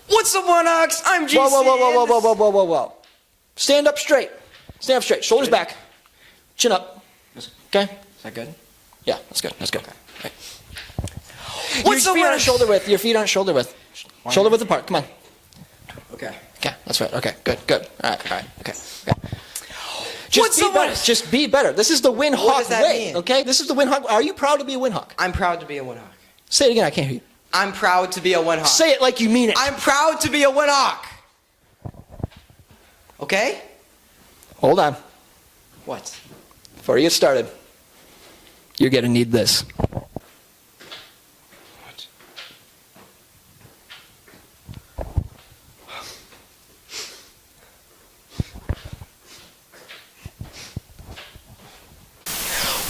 What's up, One Ox? I'm GC. Whoa. Stand up straight. Stand up straight. Shoulders back. Chin up. Okay? Is that good? Yeah, that's good. That's good. Okay. Right. What's your up, feet One aren't Ox? shoulder width. Your feet aren't shoulder width. Shoulder width apart. Come on. Okay. Okay, that's right. Okay, good. All right. Okay. What's up, One Ox? Just be better. This is the Windhawk What does that way. mean? Okay, this is the Windhawk. Are you proud to be a Windhawk? I'm proud to be a One Hawk. Say it again. I can't hear you. I'm proud to be a One Hawk. Say it like you mean it. I'm proud to be a One Hawk. Okay? Hold on. What? Before you get started, you're gonna need this. What?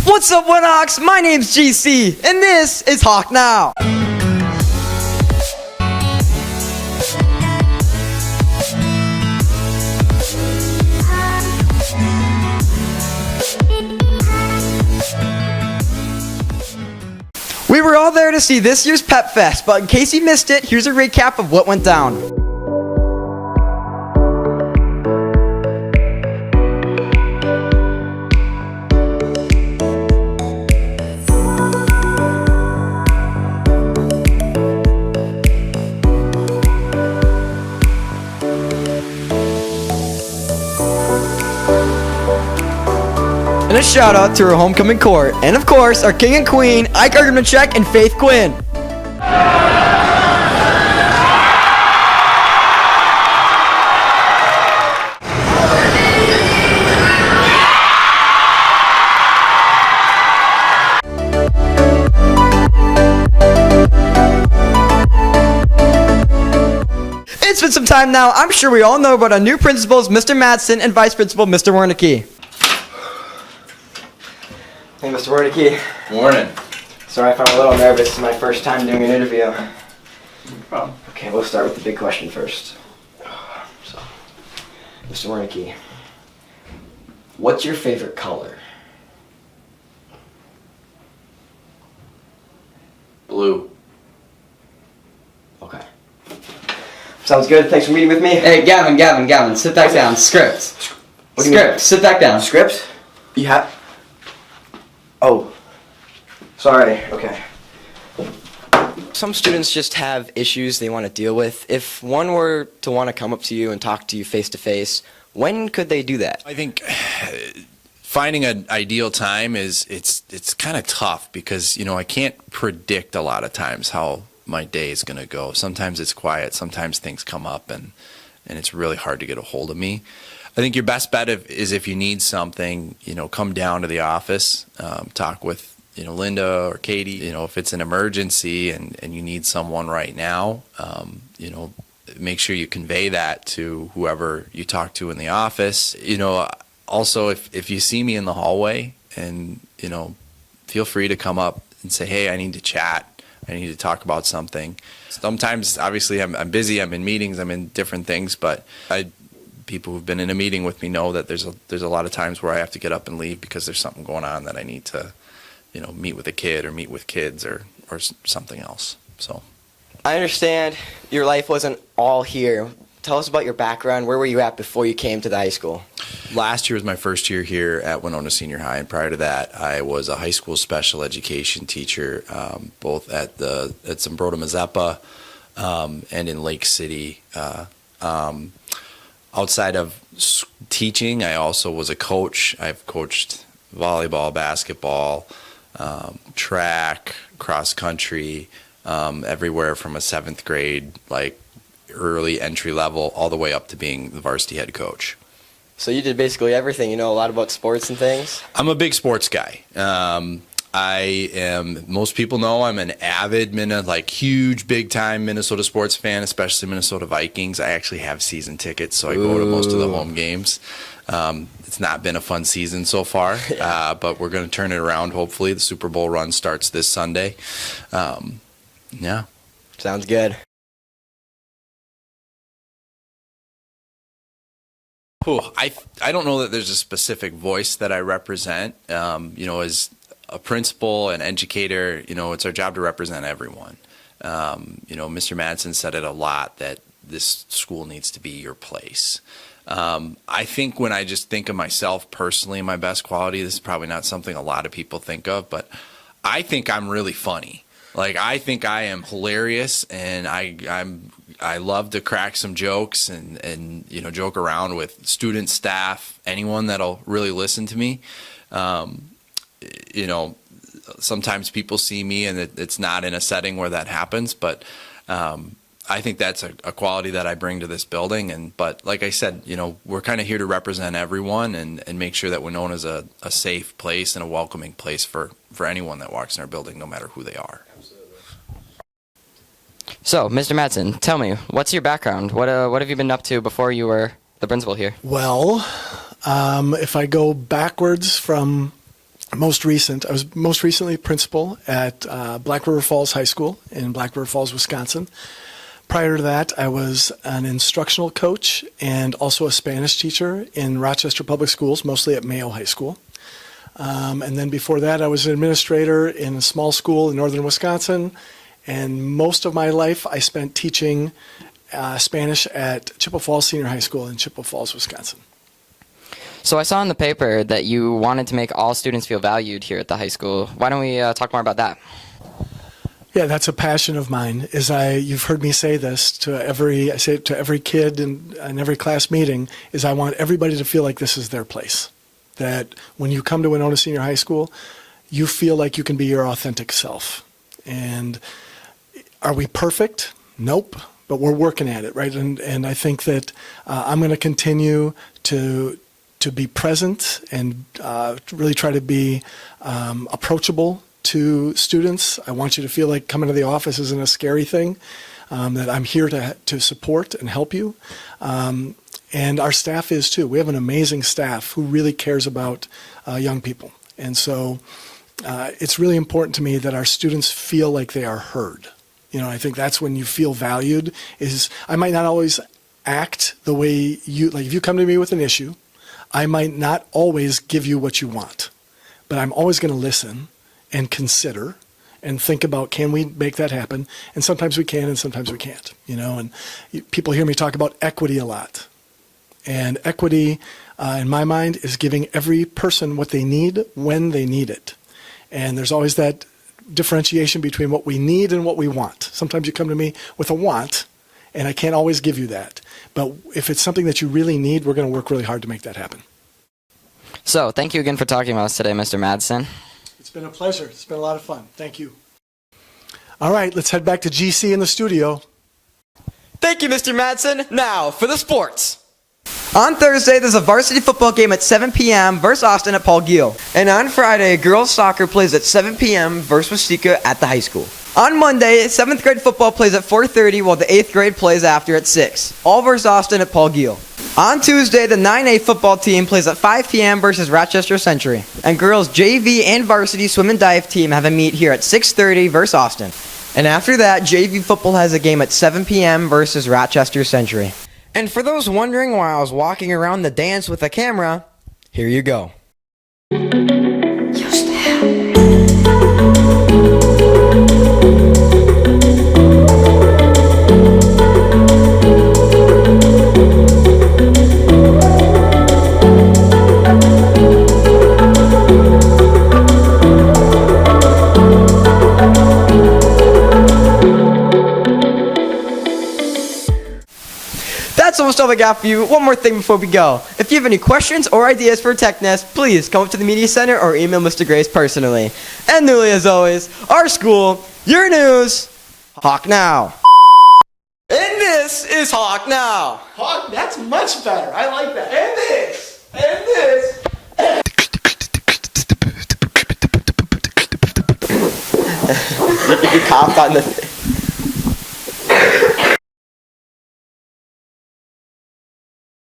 What's up, One Ox? My name's GC, and this is Hawk Now. We were all there to see this year's Pep Fest, but in case you missed it, here's a recap of what went down. And a shout out to our homecoming court, and of course, our king and queen, Ike Argumencheck and Faith Quinn. It's been some time now. I'm sure we all know about our new principals, Mr. Madsen and Vice Principal, Mr. Wernicke. Hey, Mr. Wernicke. Morning. Sorry if I'm a little nervous. It's my first time doing an interview. No problem. Okay, we'll start with the big question first. So, Mr. Wernicke, what's your favorite color? Blue. Okay. Sounds good. Thanks for meeting with me. Hey, Gavin, sit back down. Script. What do you mean? Sit back down. Script? You have... Oh. Sorry. Okay. Some students just have issues they want to deal with. If one were to want to come up to you and talk to you face to face, when could they do that? I think finding an ideal time it's kind of tough because I can't predict a lot of times how my day is going to go. Sometimes it's quiet, sometimes things come up and it's really hard to get a hold of me. I think your best bet is if you need something, come down to the office, talk with Linda or Katie. If it's an emergency and you need someone right now, make sure you convey that to whoever you talk to in the office. Also if you see me in the hallway and feel free to come up and say, hey, I need to chat. I need to talk about something. Sometimes, obviously, I'm busy. I'm in meetings. I'm in different things. But people who've been in a meeting with me know that there's a lot of times where I have to get up and leave because there's something going on that I need to, meet with a kid or meet with kids or something else. So, I understand your life wasn't all here. Tell us about your background. Where were you at before you came to the high school? Last year was my first year here at Winona Senior High, and prior to that, I was a high school special education teacher, both at Zumbrota Mazeppa and in Lake City. Outside of teaching, I also was a coach. I've coached volleyball, basketball, track, cross country, everywhere from a 7th grade, like early entry level, all the way up to being the varsity head coach. So you did basically everything. You know a lot about sports and things? I'm a big sports guy. Most people know I'm an avid, huge, big time Minnesota sports fan, especially Minnesota Vikings. I actually have season tickets, so I go to most of the home games. It's not been a fun season so far, but we're going to turn it around, hopefully. The Super Bowl run starts this Sunday. Yeah. Sounds good. I don't know that there's a specific voice that I represent. As a principal and educator, it's our job to represent everyone. Mr. Madsen said it a lot that this school needs to be your place. I think when I just think of myself personally, my best quality, this is probably not something a lot of people think of, but I think I'm really funny. Like, I think I am hilarious, and I love to crack some jokes and you know, joke around with students, staff, anyone that'll really listen to me. You know, sometimes people see me and it's not in a setting where that happens, but I think that's a quality that I bring to this building. But like I said, you know, we're kind of here to represent everyone and make sure that we're known as a safe place and a welcoming place for anyone that walks in our building, no matter who they are. So, Mr. Madsen, tell me, what's your background? What have you been up to before you were the principal here? Well, if I go backwards from most recent, I was most recently principal at Black River Falls High School in Black River Falls, Wisconsin. Prior to that, I was an instructional coach and also a Spanish teacher in Rochester Public Schools, mostly at Mayo High School. And then before that, I was an administrator in a small school in northern Wisconsin. And most of my life, I spent teaching Spanish at Chippewa Falls Senior High School in Chippewa Falls, Wisconsin. So I saw in the paper that you wanted to make all students feel valued here at the high school. Why don't we talk more about that? Yeah, that's a passion of mine. You've heard me say this to I say it to every kid in every class meeting, is I want everybody to feel like this is their place. That when you come to Winona Senior High School, you feel like you can be your authentic self. And are we perfect? Nope. But we're working at it, right? And I think that I'm going to continue to be present and really try to be approachable to students. I want you to feel like coming to the office isn't a scary thing, that I'm here to support and help you. And our staff is too. We have an amazing staff who really cares about young people. And so it's really important to me that our students feel like they are heard. You know, I think that's when you feel valued. I might not always act the way like if you come to me with an issue, I might not always give you what you want, but I'm always going to listen and consider and think about, can we make that happen? And sometimes we can and sometimes we can't, you know, and people hear me talk about equity a lot. And equity, in my mind, is giving every person what they need when they need it. And there's always that differentiation between what we need and what we want. Sometimes you come to me with a want, and I can't always give you that. But if it's something that you really need, we're going to work really hard to make that happen. So, thank you again for talking with us today, Mr. Madsen. It's been a pleasure. It's been a lot of fun. Thank you. All right, let's head back to GC in the studio. Thank you, Mr. Madsen. Now, for the sports. On Thursday, there's a varsity football game at 7 p.m. versus Austin at Paul Gill. And on Friday, girls soccer plays at 7 p.m. versus Wasika at the high school. On Monday, 7th grade football plays at 4:30 while the 8th grade plays after at 6. All versus Austin at Paul Gill. On Tuesday, the 9A football team plays at 5 p.m. versus Rochester Century. And girls JV and varsity swim and dive team have a meet here at 6:30 versus Austin. And after that, JV football has a game at 7 p.m. versus Rochester Century. And for those wondering why I was walking around the dance with a camera, here you go. That's almost all I got for you. One more thing before we go. If you have any questions or ideas for TechNest, please come up to the Media Center or email Mr. Grace personally. And newly as always, our school, your news, Hawk Now. And this is Hawk Now. Hawk, that's much better. I like that. And this. And this. You coughed on the